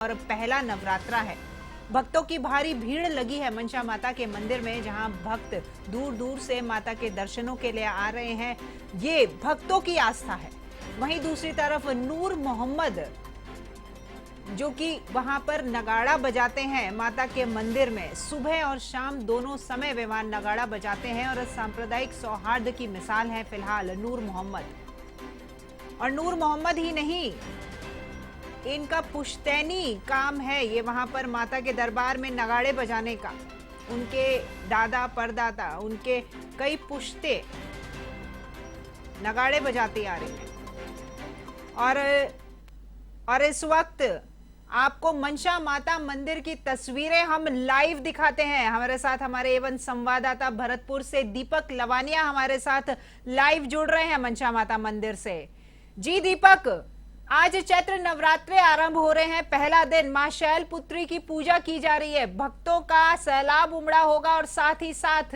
और पहला नवरात्रा है। भक्तों की भारी भीड़ लगी है मनसा माता के मंदिर में, जहां भक्त दूर दूर से माता के दर्शनों के लिए आ रहे हैं। ये भक्तों की आस्था है। वहीं दूसरी तरफ नूर मोहम्मद जो कि वहां पर नगाड़ा बजाते हैं माता के मंदिर में, सुबह और शाम दोनों समय वे वहां नगाड़ा बजाते हैं और सांप्रदायिक सौहार्द की मिसाल है फिलहाल नूर मोहम्मद। और नूर मोहम्मद ही नहीं, इनका पुश्तैनी काम है ये वहां पर माता के दरबार में नगाड़े बजाने का। उनके दादा परदादा, उनके कई पुश्ते नगाड़े बजाती आ रही हैं। और इस वक्त आपको मनसा माता मंदिर की तस्वीरें हम लाइव दिखाते हैं। हमारे साथ हमारे एवं संवाददाता भरतपुर से दीपक लवानिया हमारे साथ लाइव जुड़ रहे हैं मनसा माता मंदिर से। जी दीपक, आज चैत्र नवरात्रे आरंभ हो रहे हैं। पहला दिन मां शैलपुत्री की पूजा की जा रही है। भक्तों का सैलाब उमड़ा होगा और साथ ही साथ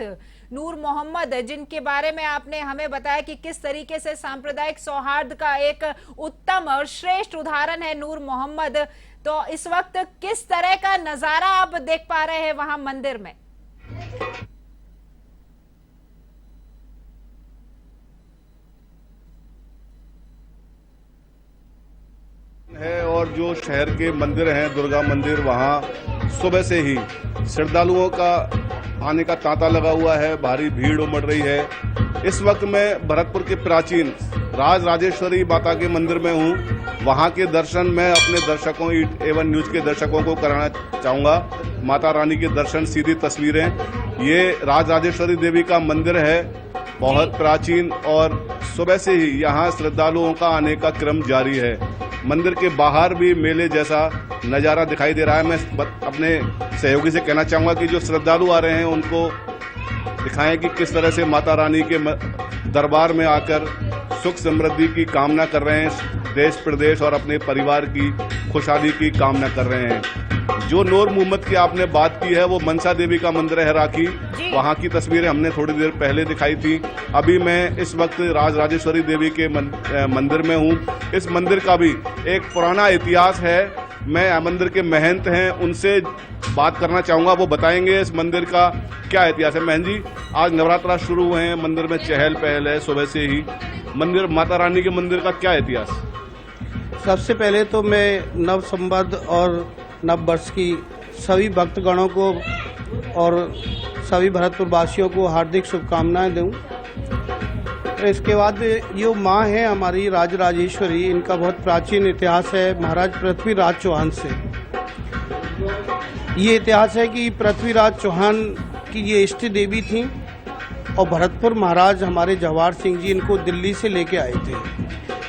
नूर मोहम्मद, जिनके बारे में आपने हमें बताया कि किस तरीके से सांप्रदायिक सौहार्द का एक उत्तम और श्रेष्ठ उदाहरण है नूर मोहम्मद। तो इस वक्त किस तरह का नजारा आप देख पा रहे हैं वहां मंदिर में? है और जो शहर के मंदिर हैं, दुर्गा मंदिर, वहाँ सुबह से ही श्रद्धालुओं का आने का तांता लगा हुआ है। भारी भीड़ उमड़ रही है। इस वक्त मैं भरतपुर के प्राचीन राज राजेश्वरी माता के मंदिर में हूँ। वहाँ के दर्शन मैं अपने दर्शकों एवं न्यूज के दर्शकों को कराना चाहूँगा। माता रानी के दर्शन, सीधी तस्वीरें। ये राज राजेश्वरी देवी का मंदिर है, बहुत प्राचीन, और सुबह से ही यहाँ श्रद्धालुओं का आने का क्रम जारी है। मंदिर के बाहर भी मेले जैसा नज़ारा दिखाई दे रहा है। मैं अपने सहयोगी से कहना चाहूँगा कि जो श्रद्धालु आ रहे हैं उनको दिखाएं कि किस तरह से माता रानी के दरबार में आकर सुख समृद्धि की कामना कर रहे हैं, देश प्रदेश और अपने परिवार की खुशहाली की कामना कर रहे हैं। जो नूर मोहम्मद की आपने बात की है वो मनसा देवी का मंदिर है राखी। वहाँ की तस्वीरें हमने थोड़ी देर पहले दिखाई थी। अभी मैं इस वक्त राज राजेश्वरी देवी के मंदिर में हूँ। इस मंदिर का भी एक पुराना इतिहास है। मैं मंदिर के महंत हैं, उनसे बात करना चाहूँगा, वो बताएंगे इस मंदिर का क्या इतिहास है। महंत जी, आज नवरात्रा शुरू हुए हैं, मंदिर में चहल पहल है सुबह से ही। मंदिर माता रानी के मंदिर का क्या इतिहास? सबसे पहले तो मैं नव संवत और नव वर्ष की सभी भक्तगणों को और सभी भरतपुर वासियों को हार्दिक शुभकामनाएं दूं। इसके बाद जो माँ है हमारी राज राजेश्वरी, इनका बहुत प्राचीन इतिहास है महाराज पृथ्वीराज चौहान से। ये इतिहास है कि पृथ्वीराज चौहान की ये इष्ट देवी थी और भरतपुर महाराज हमारे जवाहर सिंह जी इनको दिल्ली से लेके आए थे।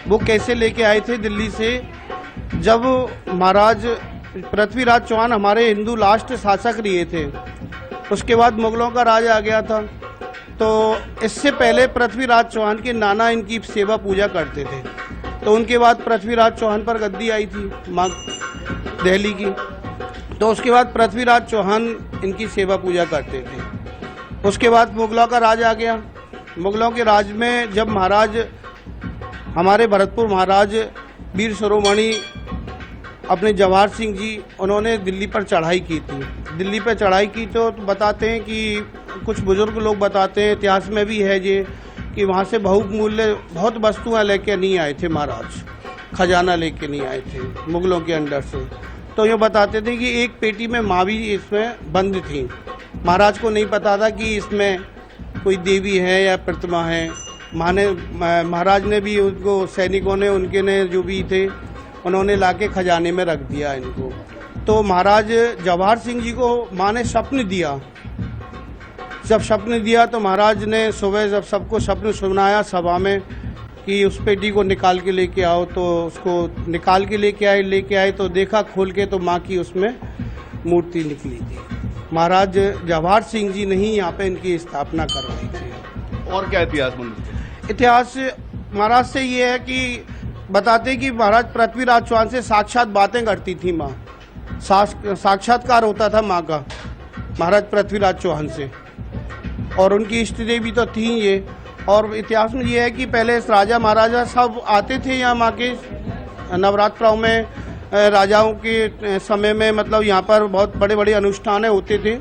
वो कैसे लेके आए थे दिल्ली से? जब महाराज पृथ्वीराज चौहान हमारे हिंदू लास्ट शासक रहे थे, उसके बाद मुगलों का राज आ गया था। तो इससे पहले पृथ्वीराज चौहान के नाना इनकी सेवा पूजा करते थे। तो उनके बाद पृथ्वीराज चौहान पर गद्दी आई थी माँ दिल्ली की। तो उसके बाद पृथ्वीराज चौहान इनकी सेवा पूजा करते थे। उसके बाद मुगलों का राज आ गया। मुगलों के राज में जब महाराज हमारे भरतपुर महाराज वीर शिरोमणि अपने जवाहर सिंह जी, उन्होंने दिल्ली पर चढ़ाई की थी। दिल्ली पर चढ़ाई की तो बताते हैं कि कुछ बुजुर्ग लोग बताते हैं, इतिहास में भी है ये, कि वहाँ से बहुमूल्य बहुत वस्तुएं लेके नहीं आए थे महाराज, खजाना लेके नहीं आए थे मुगलों के अंडर से। तो ये बताते थे कि एक पेटी में माँ भी इसमें बंद थी। महाराज को नहीं पता था कि इसमें कोई देवी है या प्रतिमा है। महाराज ने भी उनको, सैनिकों ने, उनके ने जो भी थे, उन्होंने लाके खजाने में रख दिया इनको। तो महाराज जवाहर सिंह जी को माँ ने स्वप्न दिया। जब स्वप्न दिया तो महाराज ने सुबह जब सबको स्वप्न सुनाया सभा में कि उस पेटी को निकाल के लेके आओ, तो उसको निकाल के लेके आए तो देखा खोल के तो माँ की उसमें मूर्ति निकली थी। महाराज जवाहर सिंह जी ने ही यहाँ पे इनकी स्थापना करवाई थी। और क्या इतिहास मंदिर? इतिहास महाराज से ये है कि बताते कि महाराज पृथ्वीराज चौहान से साक्षात बातें करती थी माँ, साक्षात्कार होता था माँ का महाराज पृथ्वीराज चौहान से, और उनकी इष्ट देवी तो थी ये। और इतिहास में ये है कि पहले राजा महाराजा सब आते थे यहाँ माँ के नवरात्रों में राजाओं के समय में मतलब यहाँ पर बहुत बड़े बड़े अनुष्ठान होते थे,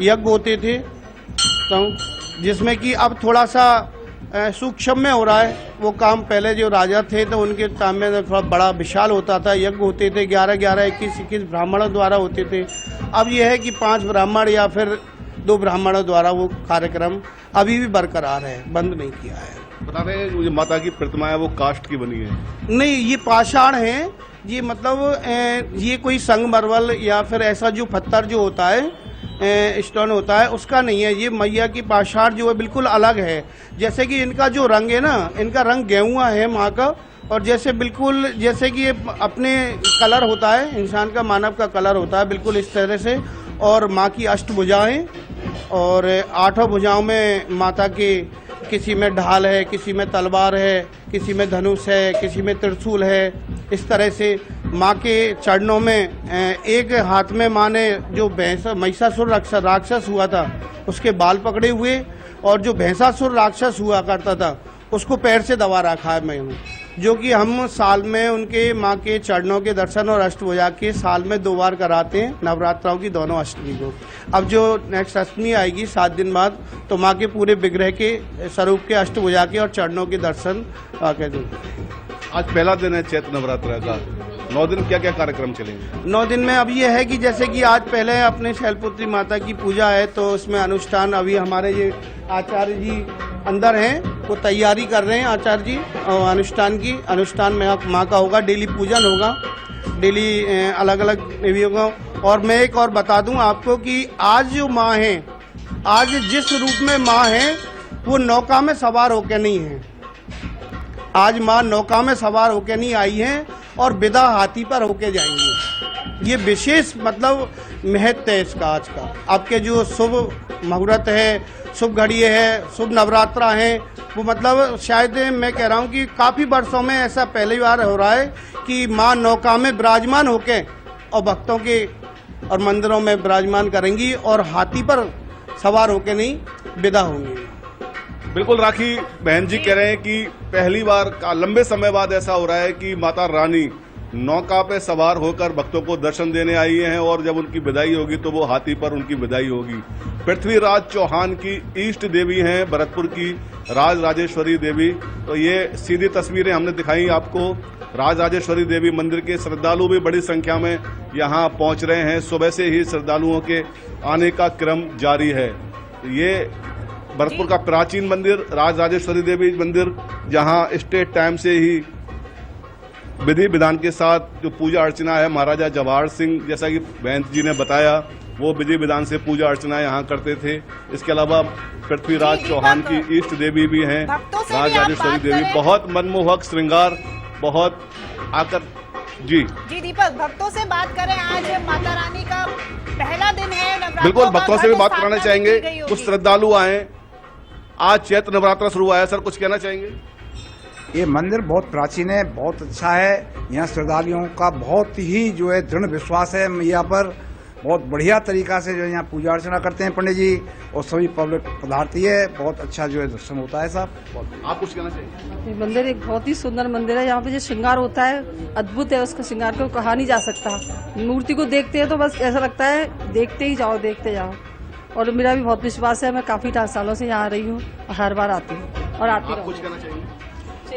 यज्ञ होते थे, तो जिसमें कि अब थोड़ा सा सूक्ष्म में हो रहा है वो काम। पहले जो राजा थे तो उनके टाइम में थोड़ा बड़ा विशाल होता था, यज्ञ होते थे, 11-11, 21-21 ब्राह्मणों द्वारा होते थे। अब यह है कि 5 ब्राह्मण या फिर 2 ब्राह्मणों द्वारा वो कार्यक्रम अभी भी बरकरार है, बंद नहीं किया है। बता रहे हैं जो माता की प्रतिमा है वो काष्ठ की बनी है? नहीं, ये पाषाण है। ये मतलब ये कोई संगमरमर या फिर ऐसा जो पत्थर जो होता है, स्टोन होता है, उसका नहीं है। ये मैया की पाषाण जो है बिल्कुल अलग है। जैसे कि इनका जो रंग है ना, इनका रंग गेहुआ है माँ का, और जैसे बिल्कुल जैसे कि ये अपने कलर होता है, इंसान का, मानव का कलर होता है, बिल्कुल इस तरह से। और माँ की अष्टभुजाएं, और 8 भुजाओं में माता की, किसी में ढाल है, किसी में तलवार है, किसी में धनुष है, किसी में त्रिशूल है। इस तरह से माँ के चरणों में एक हाथ में माँ ने जो महिषासुर राक्षस हुआ था उसके बाल पकड़े हुए, और जो भैंसासुर राक्षस हुआ करता था उसको पैर से दबा रखा है मैंने, जो कि हम साल में उनके माँ के चरणों के दर्शन और अष्टभुजा के साल में 2 बार कराते हैं, नवरात्राओं की दोनों अष्टमी को। अब जो नेक्स्ट अष्टमी आएगी 7 दिन बाद, तो माँ के पूरे विग्रह के स्वरूप के, अष्टभुजा के और चरणों के दर्शन आके देंगे। आज पहला दिन है चैत्र नवरात्र का। 9 दिन क्या क्या कार्यक्रम चलेंगे? 9 दिन में अब ये है कि जैसे कि आज पहले अपने शैलपुत्री माता की पूजा है, तो उसमें अनुष्ठान अभी हमारे ये आचार्य जी अंदर हैं, वो तैयारी कर रहे हैं आचार्य जी अनुष्ठान की। अनुष्ठान में माँ का होगा, डेली पूजन होगा, डेली अलग अलग देवियों का। और मैं एक और बता दूं आपको कि आज जो माँ है, आज जिस रूप में माँ है वो नौका में सवार होकर नहीं है। आज माँ नौका में सवार होकर नहीं आई है और विदा हाथी पर होके जाएंगी। ये विशेष मतलब महत्व है इसका आज का। आपके जो शुभ मुहूर्त है, शुभ घड़ी है, शुभ नवरात्रा है, वो मतलब शायद मैं कह रहा हूँ कि काफ़ी वर्षों में ऐसा पहली बार हो रहा है कि माँ नौका में विराजमान होके और भक्तों के और मंदिरों में विराजमान करेंगी, और हाथी पर सवार होके नहीं विदा होंगी। बिल्कुल, राखी बहन जी कह रहे हैं कि पहली बार लंबे समय बाद ऐसा हो रहा है कि माता रानी नौका पे सवार होकर भक्तों को दर्शन देने आई हैं, और जब उनकी विदाई होगी तो वो हाथी पर उनकी विदाई होगी। पृथ्वीराज चौहान की इष्ट देवी हैं भरतपुर की राज राजेश्वरी देवी। तो ये सीधी तस्वीरें हमने दिखाई आपको। राज राजेश्वरी देवी मंदिर के श्रद्धालु भी बड़ी संख्या में यहाँ पहुँच रहे हैं। सुबह से ही श्रद्धालुओं के आने का क्रम जारी है। ये भरतपुर का प्राचीन मंदिर राज राजेश्वरी देवी मंदिर, जहां स्टेट टाइम से ही विधि विधान के साथ जो पूजा अर्चना है, महाराजा जवाहर सिंह, जैसा कि बहन जी ने बताया, वो विधि विधान से पूजा अर्चना यहाँ करते थे। इसके अलावा पृथ्वीराज चौहान की इष्ट देवी भी हैं राज राजेश्वरी देवी। बहुत मनमोहक श्रृंगार, बहुत आकर जी दीपक, भक्तों से बात करें, आज माता रानी का पहला दिन है। बिल्कुल, भक्तों से भी बात कराना चाहेंगे। कुछ श्रद्धालु आए, आज चैत्र नवरात्र शुरू हुआ है, सर कुछ कहना चाहेंगे? ये मंदिर बहुत प्राचीन है, बहुत अच्छा है। यहाँ श्रद्धालुओं का बहुत ही जो है दृढ़ विश्वास है मैया पर। बहुत बढ़िया तरीका से जो है यहाँ पूजा अर्चना करते हैं पंडित जी, और सभी पब्लिक पधारती है। बहुत अच्छा जो है दर्शन होता है साहब। आप कुछ कहना चाहिए? ये मंदिर एक बहुत ही सुंदर मंदिर है। यहाँ पे जो श्रृंगार होता है अद्भुत है, उसका श्रृंगार को कहा नहीं जा सकता। मूर्ति को देखते हैं तो बस ऐसा लगता है देखते ही जाओ, देखते जाओ। और मेरा भी बहुत विश्वास है, मैं काफी सालों से यहाँ आ रही हूँ और हर बार आती हूँ और आती आप कुछ कहना चाहिए?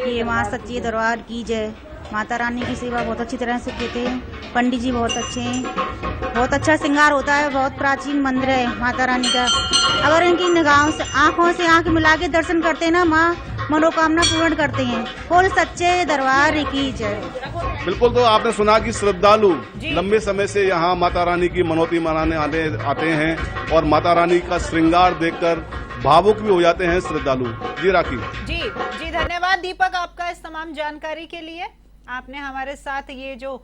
ये माँ सच्ची दरबार की जय। माता रानी की सेवा बहुत अच्छी तरह से देते हैं, पंडित जी बहुत अच्छे हैं, बहुत अच्छा श्रृंगार होता है। बहुत प्राचीन मंदिर है माता रानी का। अगर इनकी निगाहों से, आंखों से आंख मिला के दर्शन करते हैं ना, माँ मनोकामना पूर्ण करते हैं। बोल सच्चे दरबार की जय। बिल्कुल, तो आपने सुना कि श्रद्धालु लंबे समय से यहाँ माता रानी की मनौती मनाने आते हैं, और माता रानी का श्रृंगार देखकर भावुक भी हो जाते हैं श्रद्धालु। जी राखी जी धन्यवाद दीपक आपका इस तमाम जानकारी के लिए। आपने हमारे साथ ये जो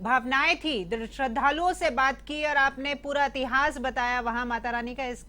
भावनाएं थी, श्रद्धालुओं से बात की, और आपने पूरा इतिहास बताया वहां माता रानी का। इसके